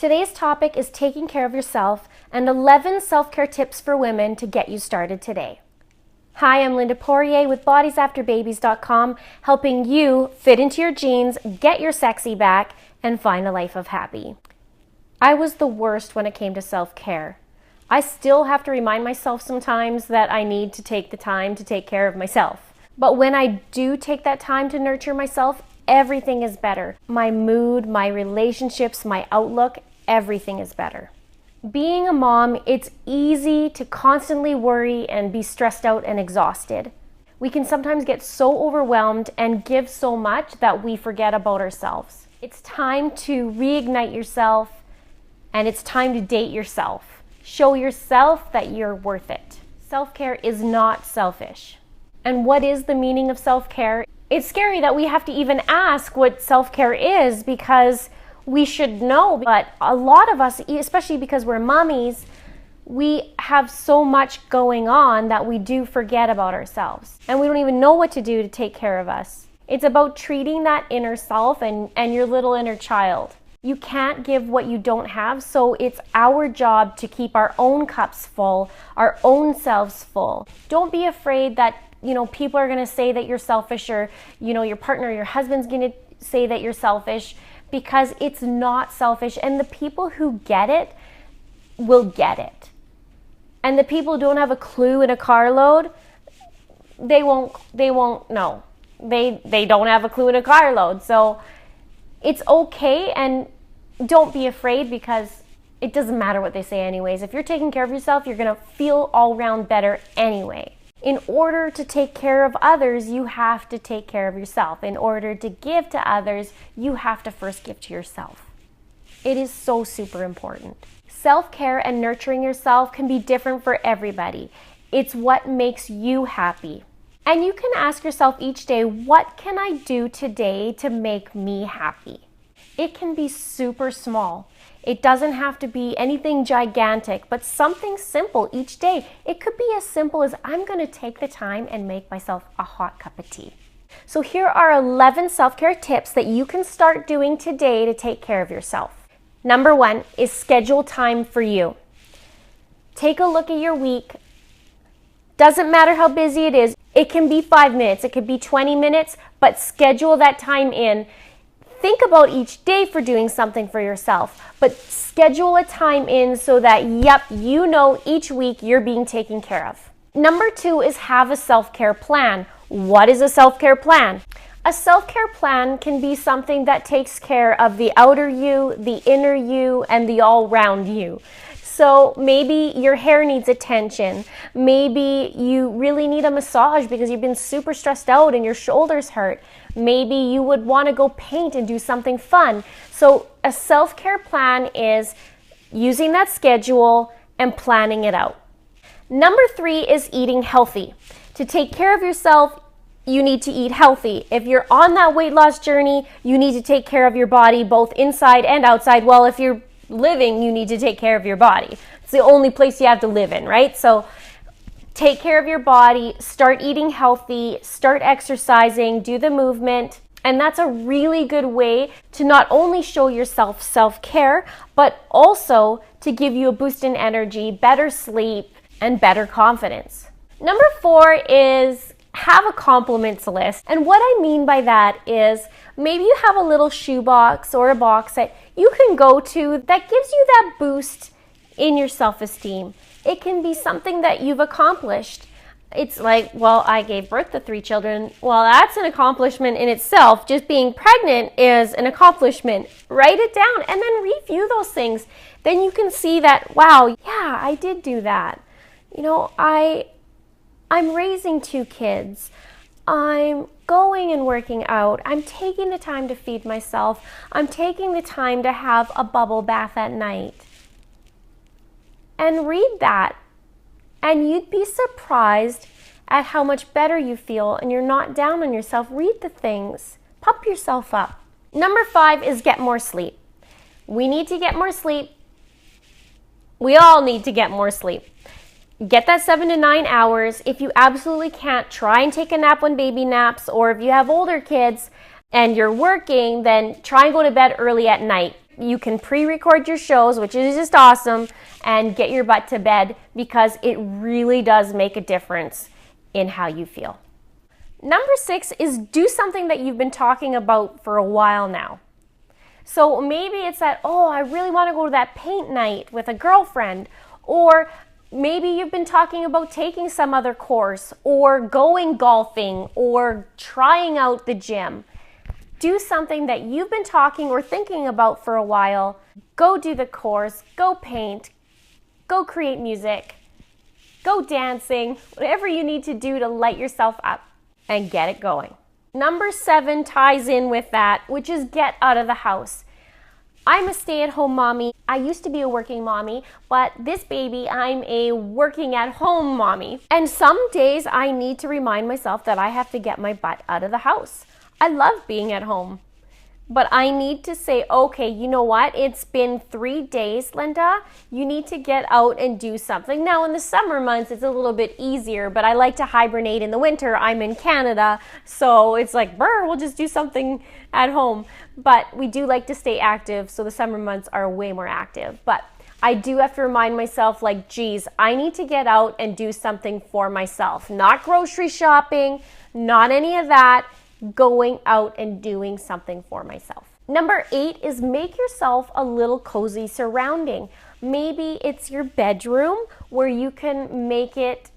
Today's topic is taking care of yourself and 11 self-care tips for women to get you started today. Hi, I'm Linda Poirier with bodiesafterbabies.com, helping you fit into your jeans, get your sexy back, and find a life of happy. I was the worst when it came to self-care. I still have to remind myself sometimes that I need to take the time to take care of myself. But when I do take that time to nurture myself, everything is better. My mood, my relationships, my outlook, everything is better. Being a mom, it's easy to constantly worry and be stressed out and exhausted. We can sometimes get so overwhelmed and give so much that we forget about ourselves. It's time to reignite yourself, and it's time to date yourself. Show yourself that you're worth it. Self-care is not selfish. And what is the meaning of self-care? It's scary that we have to even ask what self-care is because we should know, but a lot of us, especially because we're mommies, we have so much going on that we do forget about ourselves. And we don't even know what to do to take care of us. It's about treating that inner self and your little inner child. You can't give what you don't have, so it's our job to keep our own cups full, our own selves full. Don't be afraid that, people are going to say that you're selfish, or, your partner, your husband's going to say that you're selfish, because it's not selfish. And the people who get it will get it. And the people who don't have a clue in a carload, they won't know. They don't have a clue in a carload. So it's okay, and don't be afraid, because it doesn't matter what they say anyways. If you're taking care of yourself, you're going to feel all around better anyway. In order to take care of others, you have to take care of yourself. In order to give to others, you have to first give to yourself. It is so super important. Self-care and nurturing yourself can be different for everybody. It's what makes you happy. And you can ask yourself each day, what can I do today to make me happy? It can be super small. It doesn't have to be anything gigantic, but something simple each day. It could be as simple as, I'm going to take the time and make myself a hot cup of tea. So here are 11 self-care tips that you can start doing today to take care of yourself. Number 1 is schedule time for you. Take a look at your week. Doesn't matter how busy it is. It can be 5 minutes, it could be 20 minutes, but schedule that time in. Think about each day for doing something for yourself, but schedule a time in so that, each week you're being taken care of. Number 2 is have a self-care plan. What is a self-care plan? A self-care plan can be something that takes care of the outer you, the inner you, and the all-round you. So maybe your hair needs attention. Maybe you really need a massage because you've been super stressed out and your shoulders hurt. Maybe you would want to go paint and do something fun. So a self-care plan is using that schedule and planning it out. Number 3 is eating healthy. To take care of yourself, you need to eat healthy. If you're on that weight loss journey, you need to take care of your body both inside and outside. Well, if you're living, you need to take care of your body. It's the only place you have to live in, right? So take care of your body, start eating healthy, start exercising, do the movement. And that's a really good way to not only show yourself self-care, but also to give you a boost in energy, better sleep, and better confidence. Number 4 is have a compliments list. And what I mean by that is maybe you have a little shoebox or a box that you can go to that gives you that boost in your self-esteem. It can be something that you've accomplished. It's like, well, I gave birth to 3 children. Well, that's an accomplishment in itself. Just being pregnant is an accomplishment. Write it down and then review those things. Then you can see that, wow, yeah, I did do that. I'm raising 2 kids. I'm going and working out. I'm taking the time to feed myself. I'm taking the time to have a bubble bath at night. And read that. And you'd be surprised at how much better you feel, and you're not down on yourself. Read the things. Pump yourself up. Number 5 is get more sleep. We need to get more sleep. We all need to get more sleep. Get that 7 to 9 hours. If you absolutely can't, try and take a nap when baby naps, or if you have older kids and you're working, then try and go to bed early at night. you can pre-record your shows, which is just awesome, and get your butt to bed, because it really does make a difference in how you feel. Number 6 is do something that you've been talking about for a while now. So maybe it's that, oh, I really want to go to that paint night with a girlfriend, or maybe you've been talking about taking some other course, or going golfing, or trying out the gym. Do something that you've been talking or thinking about for a while. Go do the course, go paint, go create music, go dancing, whatever you need to do to light yourself up and get it going. Number 7 ties in with that, which is get out of the house. I'm a stay-at-home mommy. I used to be a working mommy, but this baby, I'm a working at home mommy. And some days I need to remind myself that I have to get my butt out of the house. I love being at home, but I need to say, okay, you know what? It's been 3 days, Linda. You need to get out and do something. Now, in the summer months, it's a little bit easier, but I like to hibernate in the winter. I'm in Canada, so it's like, we'll just do something at home. But we do like to stay active, so the summer months are way more active. But I do have to remind myself, like, geez, I need to get out and do something for myself. Not grocery shopping, not any of that. Going out and doing something for myself. Number 8 is make yourself a little cozy surrounding. Maybe it's your bedroom where you can make it,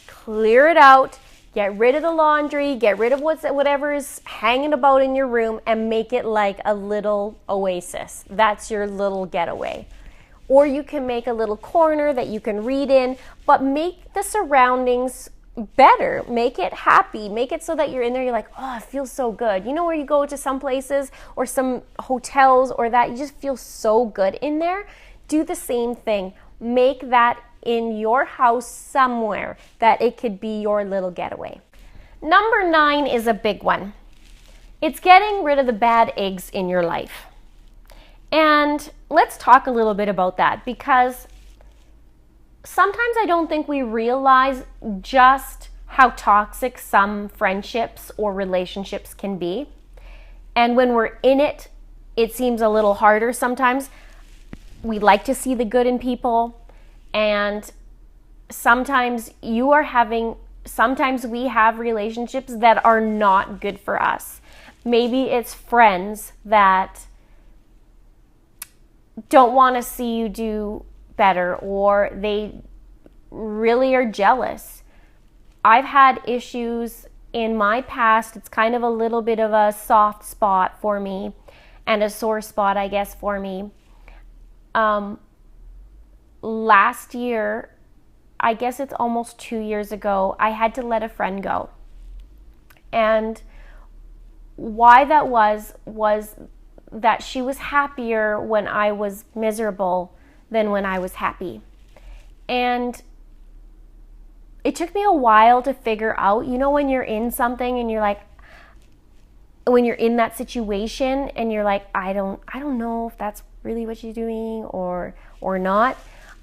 clear it out, get rid of the laundry, get rid of whatever is hanging about in your room, and make it like a little oasis. That's your little getaway. Or you can make a little corner that you can read in, but make the surroundings better. Make it happy. Make it so that you're in there, you're like, oh, it feels so good. You know where you go to some places or some hotels or that, you just feel so good in there? Do the same thing. Make that in your house somewhere that it could be your little getaway. Number 9 is a big one. It's getting rid of the bad eggs in your life. And let's talk a little bit about that, because sometimes I don't think we realize just how toxic some friendships or relationships can be. And when we're in it, it seems a little harder sometimes. We like to see the good in people. And sometimes we have relationships that are not good for us. Maybe it's friends that don't want to see you do better, or they really are jealous. I've had issues in my past. It's kind of a little bit of a soft spot for me, and a sore spot, I guess, for me. Last year, I guess it's almost 2 years ago, I had to let a friend go. And why that was that she was happier when I was miserable than when I was happy. And it took me a while to figure out, when you're in something and you're like, when you're in that situation and you're like, I don't know if that's really what you're doing or not.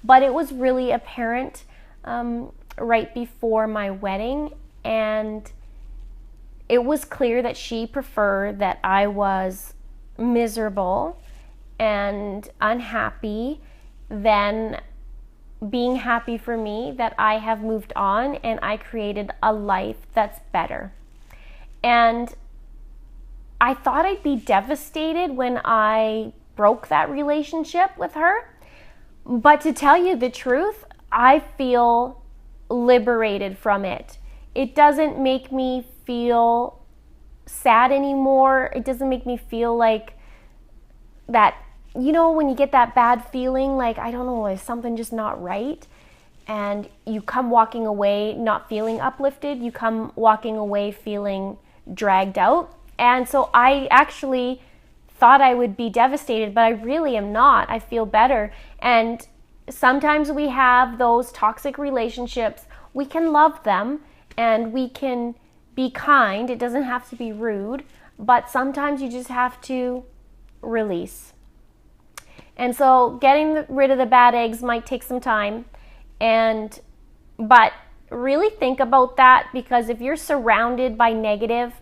But it was really apparent right before my wedding, and it was clear that she preferred that I was miserable and unhappy than being happy for me, that I have moved on and I created a life that's better. And I thought I'd be devastated when I broke that relationship with her. But to tell you the truth, I feel liberated from it. It doesn't make me feel sad anymore. It doesn't make me feel like that, when you get that bad feeling, like, I don't know, is something just not right? And you come walking away not feeling uplifted. You come walking away feeling dragged out. And so I actually thought I would be devastated, but I really am not. I feel better. And sometimes we have those toxic relationships. We can love them and we can be kind. It doesn't have to be rude, but sometimes you just have to release. And so getting rid of the bad eggs might take some time, but really think about that, because if you're surrounded by negative,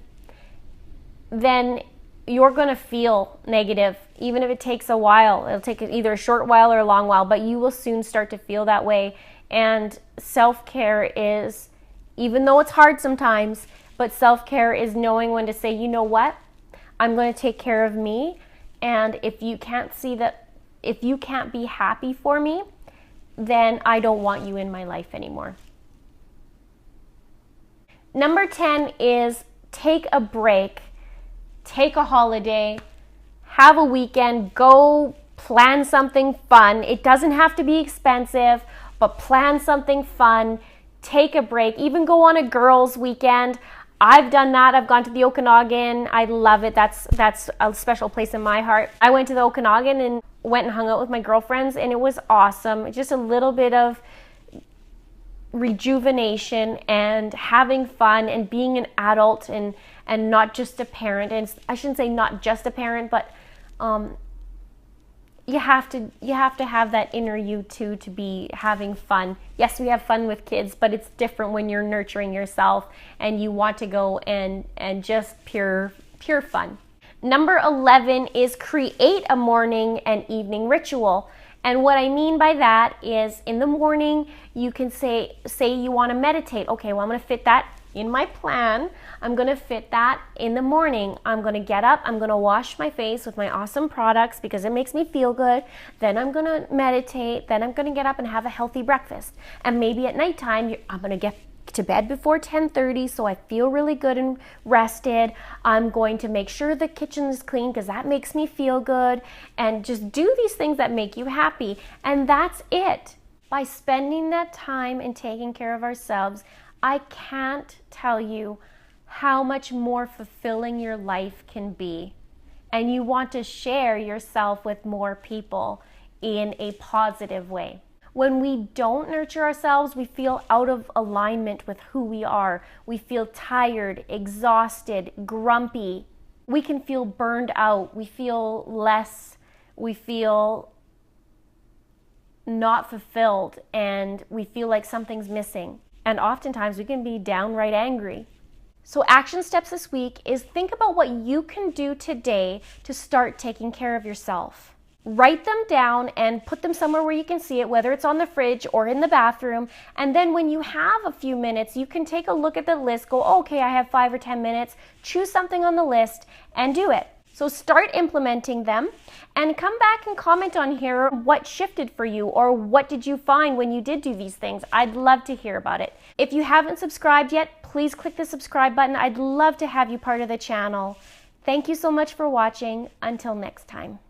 then you're going to feel negative, even if it takes a while. It'll take either a short while or a long while, but you will soon start to feel that way. And self-care is, even though it's hard sometimes, but self-care is knowing when to say, you know what, I'm going to take care of me. And if you can't see that, if you can't be happy for me, then I don't want you in my life anymore. Number 10 is take a break, take a holiday, have a weekend, go plan something fun. It doesn't have to be expensive, but plan something fun, take a break, even go on a girls' weekend. I've done that. I've gone to the Okanagan. I love it. That's a special place in my heart. I went to the Okanagan and went and hung out with my girlfriends, and it was awesome. Just a little bit of rejuvenation and having fun and being an adult and not just a parent. And I shouldn't say not just a parent, but you have to have that inner you too, to be having fun. Yes, we have fun with kids, but it's different when you're nurturing yourself and you want to go and just pure fun. Number 11 is create a morning and evening ritual. And what I mean by that is, in the morning, you can say you want to meditate. Okay, well, I'm going to fit that in my plan. I'm going to fit that in the morning. I'm going to get up. I'm going to wash my face with my awesome products because it makes me feel good. Then I'm going to meditate. Then I'm going to get up and have a healthy breakfast. And maybe at nighttime, I'm going to get to bed before 10:30 so I feel really good and rested. I'm going to make sure the kitchen is clean because that makes me feel good, and just do these things that make you happy. And that's it. By spending that time and taking care of ourselves, I can't tell you how much more fulfilling your life can be. And you want to share yourself with more people in a positive way. When we don't nurture ourselves, we feel out of alignment with who we are. We feel tired, exhausted, grumpy. We can feel burned out. We feel less. We feel not fulfilled, and we feel like something's missing. And oftentimes we can be downright angry. So action steps this week is think about what you can do today to start taking care of yourself. Write them down and put them somewhere where you can see it, whether it's on the fridge or in the bathroom. And then when you have a few minutes, you can take a look at the list, go, okay, I have 5 or 10 minutes, choose something on the list and do it. So start implementing them and come back and comment on here what shifted for you, or what did you find when you did do these things. I'd love to hear about it. If you haven't subscribed yet, please click the subscribe button. I'd love to have you part of the channel. Thank you so much for watching. Until next time.